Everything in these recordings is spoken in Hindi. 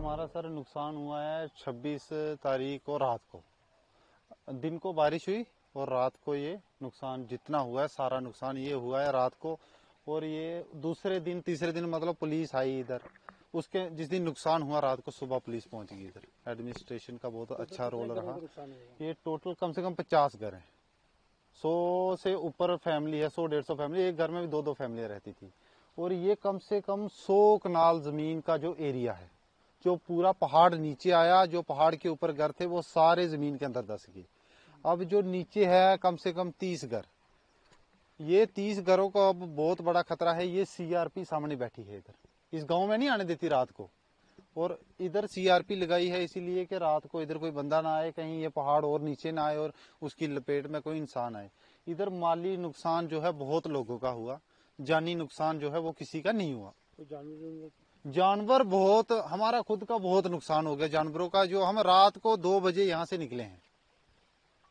हमारा सर नुकसान हुआ है 26 तारीख को रात को। दिन को बारिश हुई और रात को ये नुकसान जितना हुआ है सारा नुकसान ये हुआ है रात को। और ये दूसरे दिन तीसरे दिन मतलब पुलिस आई इधर, उसके जिस दिन नुकसान हुआ रात को सुबह पुलिस पहुंच गई इधर। एडमिनिस्ट्रेशन का बहुत अच्छा रोल रहा। ये टोटल कम से कम 50 घर हैं, 100 से ऊपर फैमिली है, 100-150 फैमिली। एक घर में भी 2-2 फैमिलियां रहती थी। और ये कम से कम 100 कनाल जमीन का जो एरिया है, जो पूरा पहाड़ नीचे आया, जो पहाड़ के ऊपर घर थे वो सारे जमीन के अंदर धस गए। अब जो नीचे है कम से कम 30 घर, ये 30 घरों को अब बहुत बड़ा खतरा है। ये सीआरपी सामने बैठी है इधर, इस गांव में नहीं आने देती रात को। और इधर सीआरपी लगाई है इसीलिए कि रात को इधर कोई बंदा ना आए, कहीं ये पहाड़ और नीचे ना आए और उसकी लपेट में कोई इंसान आए। इधर माली नुकसान जो है बहुत लोगों का हुआ, जानी नुकसान जो है वो किसी का नहीं हुआ। जानवर बहुत, हमारा खुद का बहुत नुकसान हो गया जानवरों का। जो हम रात को 2 बजे यहाँ से निकले हैं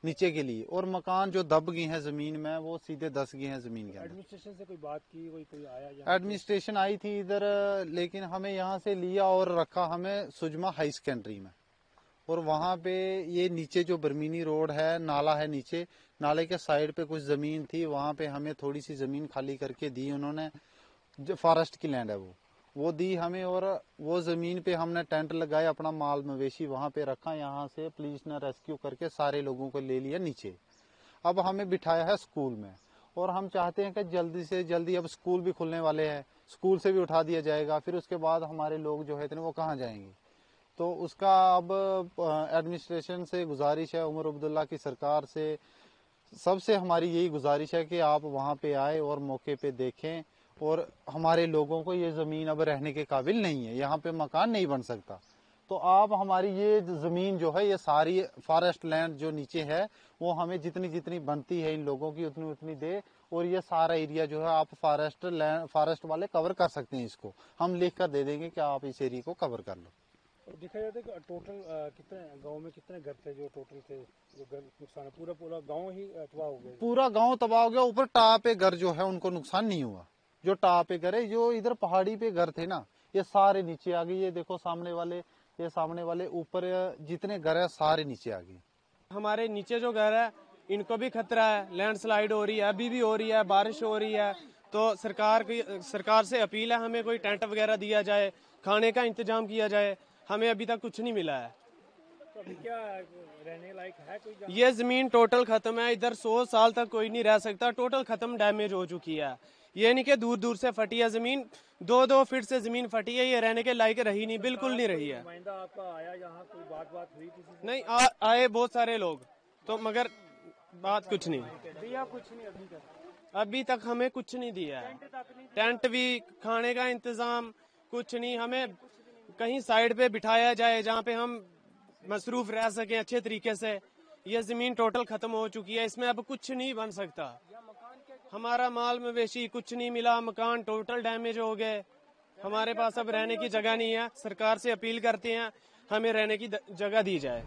नीचे के लिए, और मकान जो दब गए हैं जमीन में वो सीधे धस गए हैं जमीन के अंदर। एडमिनिस्ट्रेशन से कोई बात की, कोई आया? एडमिनिस्ट्रेशन आई थी इधर, लेकिन हमें यहाँ से लिया और रखा हमें सुजमा हाई सेकेंडरी में। और वहाँ पे ये नीचे जो बरमीनी रोड है, नाला है नीचे, नाले के साइड पे कुछ जमीन थी, वहाँ पे हमें थोड़ी सी जमीन खाली करके दी उन्होंने। जो फॉरेस्ट की लैंड है वो दी हमें। और वो जमीन पे हमने टेंट लगाए, अपना माल मवेशी वहां पे रखा। यहाँ से पुलिस ने रेस्क्यू करके सारे लोगों को ले लिया नीचे। अब हमें बिठाया है स्कूल में, और हम चाहते हैं कि जल्दी से जल्दी, अब स्कूल भी खुलने वाले हैं, स्कूल से भी उठा दिया जाएगा। फिर उसके बाद हमारे लोग जो है वो कहाँ जाएंगे। तो उसका अब एडमिनिस्ट्रेशन से गुजारिश है, उमर अब्दुल्ला की सरकार से, सबसे हमारी यही गुजारिश है कि आप वहां पे आए और मौके पे देखें। और हमारे लोगों को ये जमीन अब रहने के काबिल नहीं है, यहाँ पे मकान नहीं बन सकता। तो आप हमारी ये जमीन जो है, ये सारी फॉरेस्ट लैंड जो नीचे है, वो हमें जितनी जितनी बनती है इन लोगों की उतनी उतनी दे। और ये सारा एरिया जो है आप फॉरेस्ट वाले कवर कर सकते हैं, इसको हम लिख कर दे देंगे कि आप इस एरिया को कवर कर लो। देखा जाता है कि टोटल कितने गांव में कितने घर थे जो टोटल थे, जो घर नुकसान? पूरा गांव ही तबाह हो गया? पूरा गांव तबाह हो गया। ऊपर टाप पे घर जो है उनको नुकसान नहीं हुआ। जो टाप पे घर है, जो इधर पहाड़ी पे घर थे ना, ये सारे नीचे आ गए। ये देखो सामने वाले ऊपर जितने घर है सारे नीचे आ गए। हमारे नीचे जो घर है इनको भी खतरा है, लैंडस्लाइड हो रही है, अभी भी हो रही है, बारिश हो रही है। तो सरकार से अपील है, हमें कोई टेंट वगैरह दिया जाए, खाने का इंतजाम किया जाए। हमें अभी तक कुछ नहीं मिला है। तो अभी क्या रहने लायक है कोई? ये जमीन टोटल खत्म है, इधर 100 साल तक कोई नहीं रह सकता। टोटल खत्म, डैमेज हो चुकी है। ये नहीं कि दूर दूर से फटी है जमीन, 2-2 फीट से जमीन फटी है। ये रहने के लायक रही नहीं, बिल्कुल नहीं रही है। आपका आया यहाँ, कोई बात हुई किसी से? नहीं, आए बहुत सारे लोग तो, मगर बात कुछ नहीं दिया, कुछ नहीं अभी तक हमें कुछ नहीं दिया है। टेंट भी, खाने का इंतजाम कुछ नहीं। हमें कहीं साइड पे बिठाया जाए जहाँ पे हम मसरूफ रह सके अच्छे तरीके से। ये जमीन टोटल खत्म हो चुकी है, इसमें अब कुछ नहीं बन सकता। हमारा माल मवेशी कुछ नहीं मिला, मकान टोटल डैमेज हो गए। हमारे पास अब रहने की जगह नहीं है। सरकार से अपील करते हैं हमें रहने की जगह दी जाए।